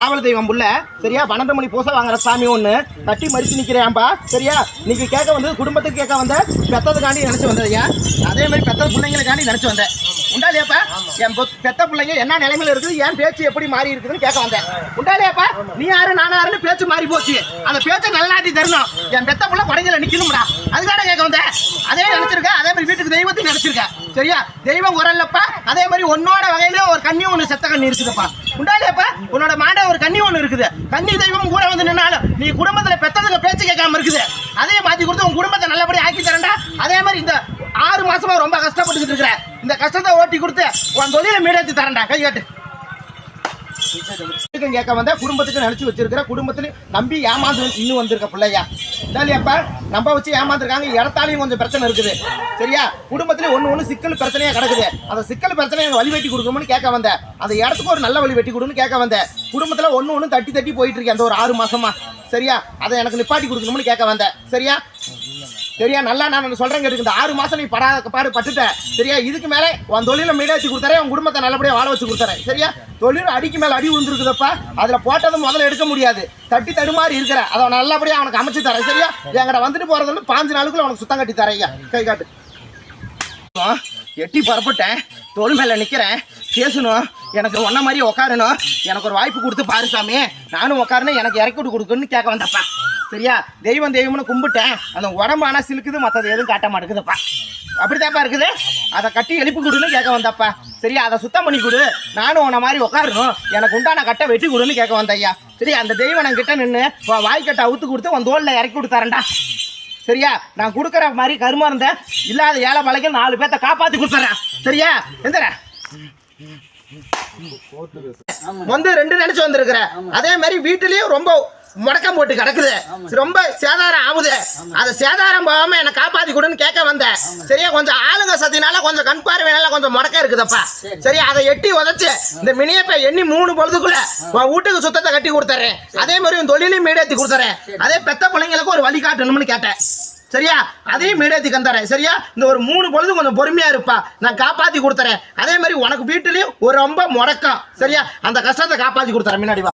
காவல் தெய்வம் புள்ள சரியா 12 மணி பூசை வாங்குற சாமி ஒன்று கட்டி மறிச்சு நிற்கிறேன்ப்பா சரியா. நீங்க கேட்க வந்து குடும்பத்துக்கு கேட்க வந்த பெத்ததுக்காண்டி நினைச்சு வந்ததையா அதே மாதிரி பெத்த பிள்ளைங்களுக்காண்டி நினைச்சு வந்தேன் உண்டாலியாப்பா. என் பெத்த பிள்ளைங்க என்ன நிலைமையில இருக்குது என் பேச்சு எப்படி மாறி இருக்குதுன்னு கேட்க வந்தேன் உண்டாலியாப்பா. நீ யாரு நான் யாருன்னு பேச்சு மாறி போச்சு அந்த பேச்சை நல்லாட்டி தரணும். என் பெத்த பிள்ளை கொடைகளை நிக்கணும்டா அதுக்கான கேட்க வந்தேன். அதே நினைச்சிருக்க அதே மாதிரி வீட்டுக்கு தெய்வத்தையும் நினைச்சிருக்க சரியா. தெய்வம் குரல்லப்பா அதே மாதிரி உன்னோட வகையில ஒரு கண்ணி ஒன்று செத்த கண்ணி இருக்குதுப்பா உண்டாலியாப்பா. உன்னோட மாண்ட ஒரு கண்ணி ஒன்று இருக்குது. கண்ணி தெய்வம் கூட வந்து நின்னாலும் நீ குடும்பத்துல பெத்ததுக்கு பேச்சு கேட்காம இருக்குது. அதே மாத்தி கொடுத்து உன் குடும்பத்தை நல்லபடியா ஆக்கி தரேன்டா. அதே மாதிரி இந்த 6 மாசமா ரொம்ப கஷ்டப்பட்டு இருக்கிற இந்த கஷ்டத்தை ஓட்டி கொடுத்து உன் தொழிலை மீடேற்றி தரேன்டா. கை காட்டு கேட்க வந்த குடும்பத்துக்கு நினைச்சு வச்சிருக்கிற குடும்பத்துல நம்பி ஏமாந்து இன்னும் வந்திருக்க பிள்ளையா இல்லையாப்பா. நம்ப வச்சு ஏமாந்துருக்காங்க. இடத்தாலையும் கொஞ்சம் பிரச்சனை இருக்குது சரியா. குடும்பத்துல ஒண்ணு சிக்கல் பிரச்சனையா கிடக்குது. அந்த சிக்கல் பிரச்சனையை வழி வெட்டி கொடுக்கணும்னு கேட்க வந்தேன். அந்த இடத்துக்கு ஒரு நல்ல வழி வெட்டி கொடுன்னு கேட்க வந்தேன். குடும்பத்துல ஒண்ணு தட்டி போயிட்டு இருக்கேன் அந்த ஒரு 6 மாசமா சரியா. அதை எனக்கு நிப்பாட்டி கொடுக்கணும்னு கேட்க வந்தேன் சரியா. சரியா நல்லா நான் சொல்றேன் கேட்டுக்கு. இந்த 6 மாசம் நீ பாடு பட்டுட்ட சரியா. இதுக்கு மேலே உன் தொழிலை மீடாச்சு கொடுத்தாரே உன் குடும்பத்தை நல்லபடியா வாழ வச்சு கொடுத்தாரேன் சரியா. தொழில் அடிக்கு மேல அடி விழுந்துருக்குதப்பா. அதுல போட்டதும் முதல்ல எடுக்க முடியாது. தட்டி தடுமாறி இருக்கிற அதை நல்லபடியா அவனுக்கு அமைச்சு தரேன் சரியா. என்கிட்ட வந்துட்டு போறதுன்னு 5 நாளுக்குள்ள அவனுக்கு சுத்தம் கட்டி தரையா. கை காட்டு எட்டி பரப்பிட்டேன். தொழில் மேல நிக்கிறேன் பேசணும். எனக்கு ஒன்ன மாதிரி உட்காரணும். எனக்கு ஒரு வாய்ப்பு கொடுத்து பாரு சாமி. நானும் உட்காரணும் எனக்கு இறக்கி விட்டு கொடுக்கணும்னு கேட்க வந்தப்பா சரியா. தெய்வம்னு கும்பிட்டேன். அந்த உடம்பு ஆனா சிலுக்குது மற்றது எதுவும் காட்ட மாட்டேங்குதுப்பா. அப்படித்தாப்பா இருக்குது. அதை கட்டி எழுப்பி கொடுன்னு கேட்க வந்தப்பா சரியா. அதை சுத்தம் பண்ணி கொடு. நானும் உன்ன மாதிரி உட்காரணும். எனக்கு உண்டான கட்டை வெட்டி கொடுன்னு கேட்க வந்தையா சரியா. அந்த தெய்வம் நான் கிட்ட நின்று வாய்க்கட்டை அவுத்து கொடுத்து உன் தோல்ல இறக்கி கொடுத்தாரண்டா சரியா. நான் கொடுக்குற மாதிரி கருமா இருந்தேன் இல்லாத ஏழை பழைக்க 4 பேர்த்த காப்பாத்தி கொடுத்துறேன் சரியா. எந்திர வந்து 2 நினைச்சு வந்திருக்கிற. அதே மாதிரி வீட்டுலயும் ரொம்ப முடக்கம் போட்டு கிடக்குது. ரொம்ப சேதாரம் ஆகுது. அதை சேதாரம் போகாம என்ன காப்பாத்தி கொடுன்னு கேட்க வந்தேன் சரியா. கொஞ்சம் ஆளுங்க சத்தினால கொஞ்சம் கண் பார்வையினால கொஞ்சம் முடக்கம் இருக்குதப்பா சரியா. அதை எட்டி உதச்சு இந்த மினியப்பை எண்ணி 3 பொழுதுக்குள்ள உன் வீட்டுக்கு சுத்தத்தை கட்டி கொடுத்துறேன். அதே மாதிரி உன் தொழிலையும் மீடேற்றி கொடுத்துறேன். அதே பெத்த பிள்ளைங்களுக்கு ஒரு வழி காட்டணும்னு கேட்டேன் சரியா. அதையும் மீடேற்றி தரேன் சரியா. இந்த ஒரு 3 பொழுது கொஞ்சம் பொறுமையா இருப்பா. நான் காப்பாத்தி கொடுத்துறேன். அதே மாதிரி உனக்கு வீட்டுலயும் ஒரு ரொம்ப முடக்கம் சரியா. அந்த கஷ்டத்தை காப்பாத்தி கொடுத்துறேன். முன்னாடி